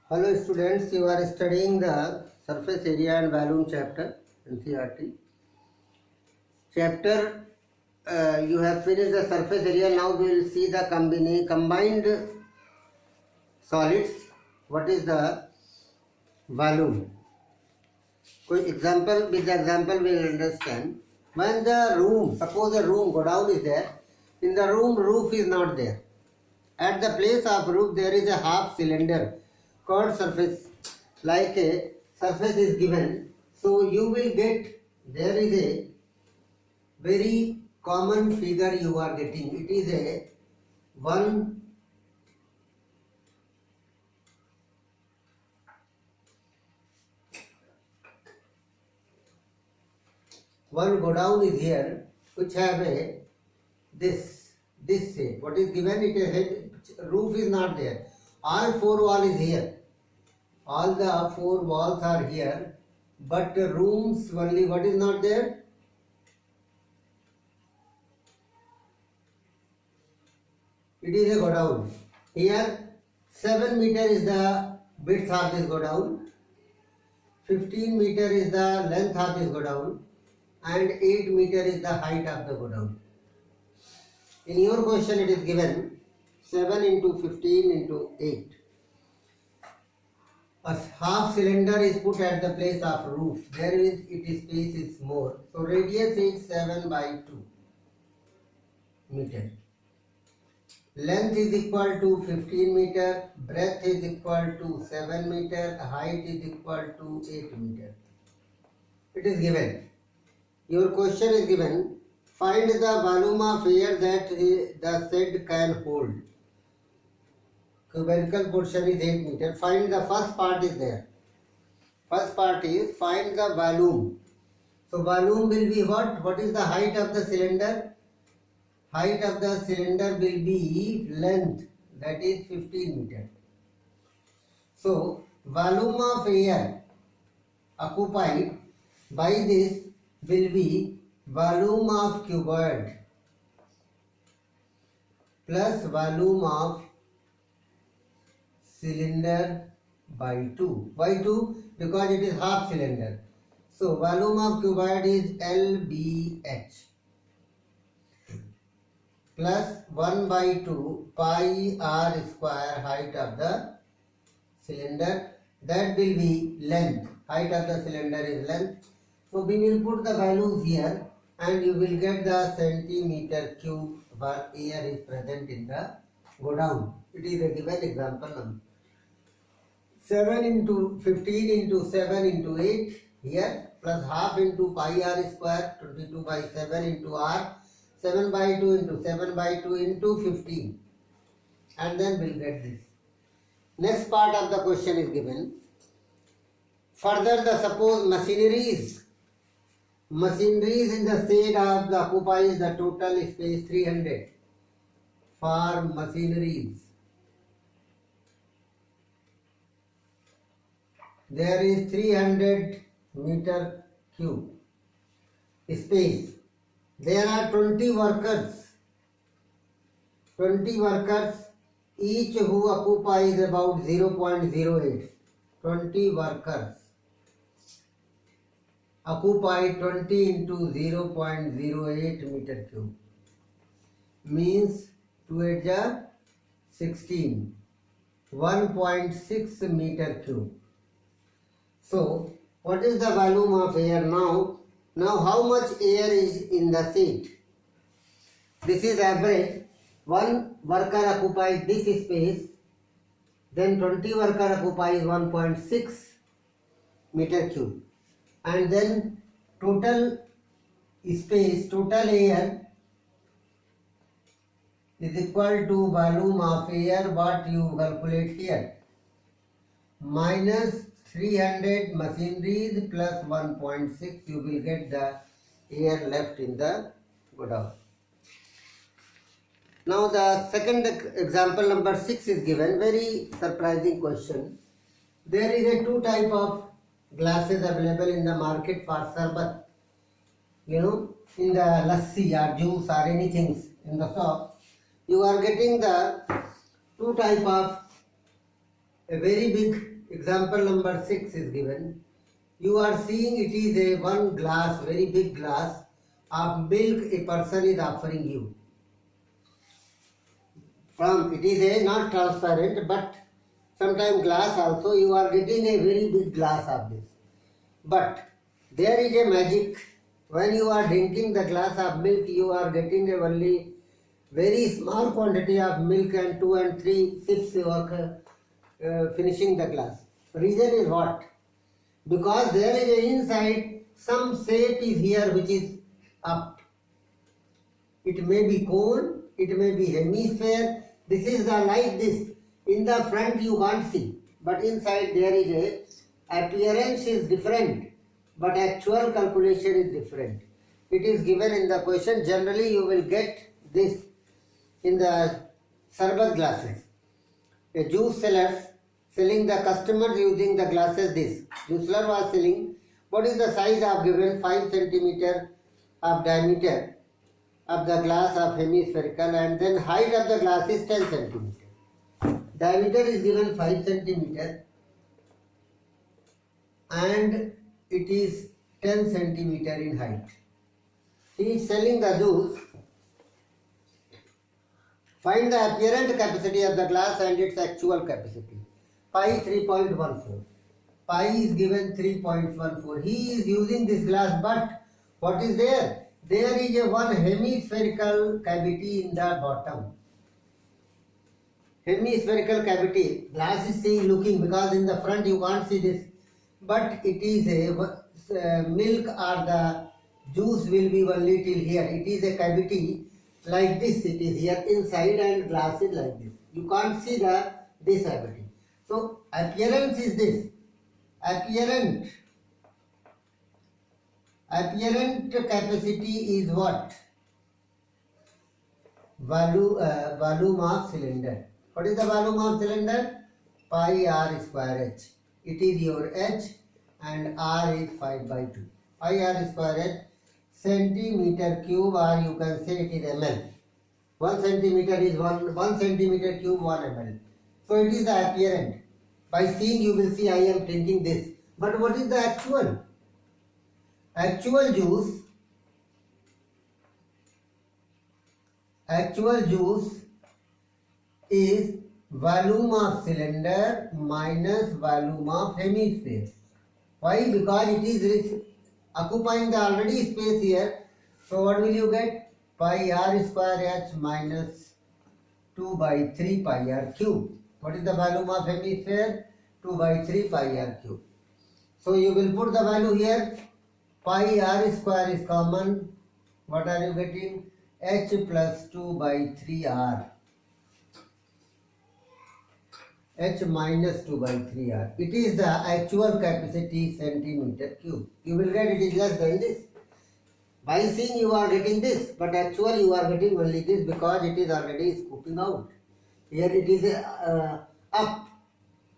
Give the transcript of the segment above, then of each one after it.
Hello students, you are studying the surface area and volume chapter NCERT. Chapter you have finished the surface area. Now we will see the combined solids. What is the volume? With the example we will understand. When the room, suppose a room godown is there, in the room roof is not there. At the place of roof there is a half cylinder curved surface, like a surface is given. So you will get, there is a very common figure you are getting. It is a one godown is here, which have a this shape. What is given? It is head, roof is not there. All four wall is here. All the four walls are here, but rooms only. What is not there? It is a godown. Here 7 meter is the width of this godown, 15 meter is the length of this godown, and 8 meter is the height of the godown. In your question it is given 7 into 15 into 8. A half cylinder is put at the place of roof. There is its space is more. So radius is 7 by 2 meter. Length is equal to 15 meter. Breadth is equal to 7 meter. Height is equal to 8 meter. It is given. Your question is given. Find the volume of air that the shed can hold. Cubical portion is 8 meter. Find the first part is there. First part is find the volume. So volume will be what? What is the height of the cylinder? Height of the cylinder will be length, that is 15 meter. So volume of air occupied by this will be volume of cuboid plus volume of cylinder by 2. Why 2? Because it is half cylinder. So volume of cuboid is LBH plus 1 by 2 pi r square height of the cylinder. That will be length. Height of the cylinder is length. So we will put the values here and you will get the centimeter cube where air is present in the godown. It is a given example number. 7 into 15 into 7 into 8 here, plus half into pi r square, 22 by 7 into r, 7 by 2 into 7 by 2 into 15, and then we'll get this. Next part of the question is given. Further, the suppose machineries in the shed of the occupies the total space 300 for machineries. There is 300 meter cube space. There are 20 workers. 20 workers, each who occupies about 0.08. 20 workers occupy 20 into 0.08 meter cube. Means 2 8 ja 16. 1.6 meter cube. So, what is the volume of air now? Now, how much air is in the seat? This is average. One worker occupies this space, then 20 worker occupies 1.6 meter cube, and then total space, total air is equal to volume of air, what you calculate here, minus 300 machineries plus 1.6, you will get the air left in the godown. Now the second example number 6 is given. Very surprising question. There is a two type of glasses available in the market for sarbat. You know, in the lassi or juice or anything in the shop, you are getting the two type of a very big example number 6 is given. You are seeing it is a one glass, very big glass of milk a person is offering you. From it is a not transparent but sometimes glass also, you are getting a very big glass of this. But there is a magic. When you are drinking the glass of milk, you are getting a only very small quantity of milk and 2 and 3 sips you are finishing the glass. Reason is what? Because there is a inside some shape is here which is up. It may be cone, it may be hemisphere. This is the like this. In the front you can't see, but inside there is a appearance is different, but actual calculation is different. It is given in the question. Generally you will get this in the Sarbat glasses. A juice seller selling the customers using the glasses this. Juice seller was selling. What is the size of given? 5 centimeter of diameter of the glass of hemispherical, and then height of the glass is 10 centimeter. Diameter is given 5 centimeter and it is 10 centimeter in height. He is selling the juice. Find the apparent capacity of the glass and its actual capacity. Pi 3.14. Pi is given 3.14. He is using this glass, but what is there? There is a one hemispherical cavity in the bottom. Hemispherical cavity, glass is seeing looking, because in the front you can't see this, but it is a milk or the juice will be only till here. It is a cavity like this, it is here inside, and glass is like this. You can't see this cavity. So appearance is this. Apparent capacity is what? Volume of cylinder. What is the volume of cylinder? Pi r square h. It is your h and r is 5 by 2. Pi r square h centimeter cube, or you can say it is ml. 1 centimeter is 1 centimeter cube 1 ml. So it is the apparent. By seeing you will see I am drinking this. But what is the actual? Actual juice is volume of cylinder minus volume of hemisphere. Why? Because it is occupying the already space here. So what will you get? Pi r square h minus 2 by 3 pi r cube. What is the volume of hemisphere? 2 by 3 pi r cube. So you will put the value here. Pi r square is common. What are you getting? H plus 2 by 3 r. H minus 2 by 3 r. It is the actual capacity centimeter cube. You will get it is less than this. By seeing you are getting this, but actually you are getting only this because it is already scooping out. Here it is up.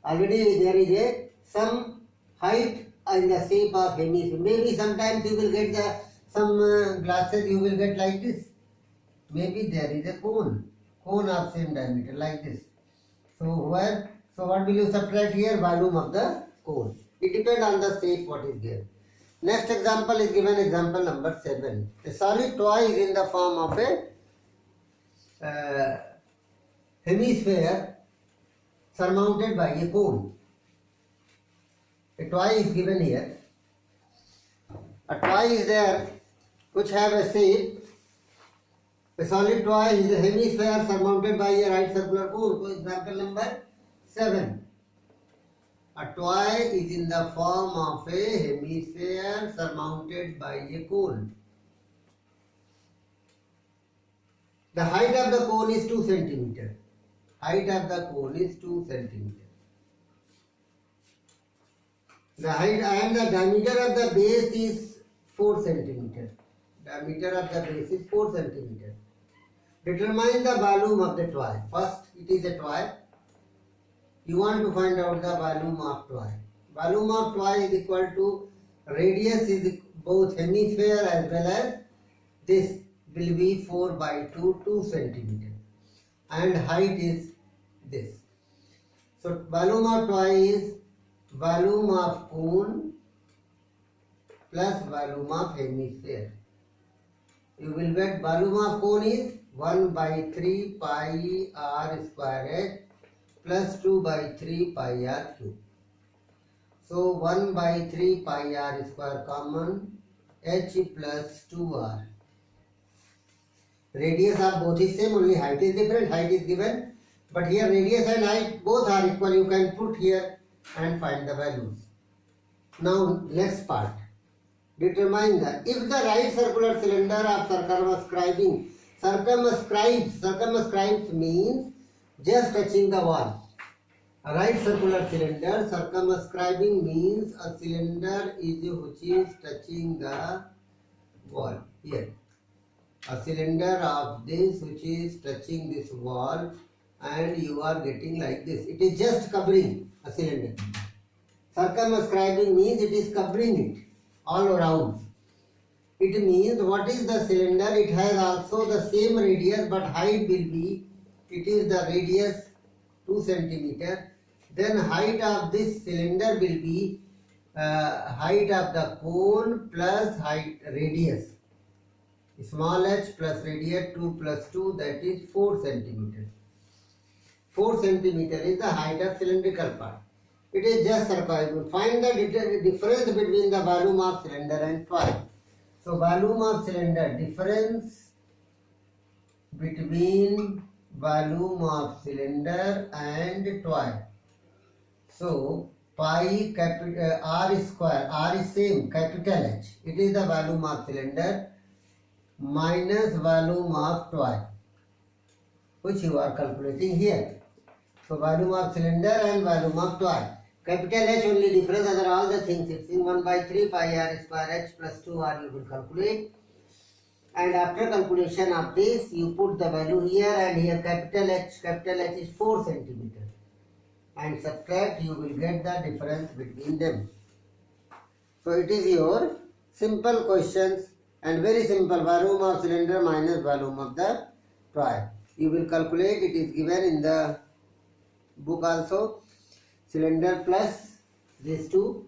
Already there is some height in the shape of hemisphere. Maybe sometimes you will get some glasses you will get like this. Maybe there is a cone of same diameter like this. So what will you subtract here? Volume of the cone. It depends on the shape what is there. Next example is given, example number 7. A solid toy is in the form of a hemisphere surmounted by a cone. A toy is given here. A toy is there which have a shape. A solid toy is a hemisphere surmounted by a right circular cone. So example number 7. A toy is in the form of a hemisphere surmounted by a cone. The height of the cone is 2 centimeter. Height of the cone is 2 centimeter. The height and the diameter of the base is 4 centimeter. Diameter of the base is 4 centimeter. Determine the volume of the toy. First, it is a toy. You want to find out the volume of toy. Volume of toy is equal to radius is both hemisphere as well as this will be 4 by 2 centimeter, and height is this. So volume of toy is volume of cone plus volume of hemisphere. You will get volume of cone is 1 by 3 pi r square h plus 2 by 3 pi r cube. So 1 by 3 pi r square common, h plus 2r. Radius of both is same, only height is different. Height is given, but here radius and height both are equal. You can put here and find the values. Now next part. Determine the, if the right circular cylinder of circumscribes means just touching the wall. A right circular cylinder, circumscribing means a cylinder which is touching the wall. Here, a cylinder of this which is touching this wall, and you are getting like this. It is just covering a cylinder. Circumscribing means it is covering it all around. It means what is the cylinder? It has also the same radius, but height will be, it is the radius 2 centimeter. Then height of this cylinder will be height of the cone plus height radius. Small h plus radius 2 plus 2, that is 4 centimeter. 4 centimeter is the height of cylindrical part. It is just circle. Find the difference between the volume of cylinder and toy. So volume of cylinder, difference between volume of cylinder and toy. So pi capital r square, r is same, capital H. It is the volume of cylinder minus volume of toy, which you are calculating here. So volume of cylinder and volume of toy. Capital H only difference, other all the things it's in 1 by 3 pi r square h plus 2r you will calculate. And after calculation of this, you put the value here and here. Capital H is 4 centimeter. And subtract, you will get the difference between them. So it is your simple questions and very simple. Volume of cylinder minus volume of the toy. You will calculate, it is given in the book also. Cylinder plus these two.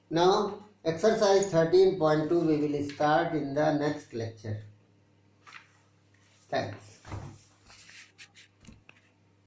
Now exercise 13.2 we will start in the next lecture. Thanks.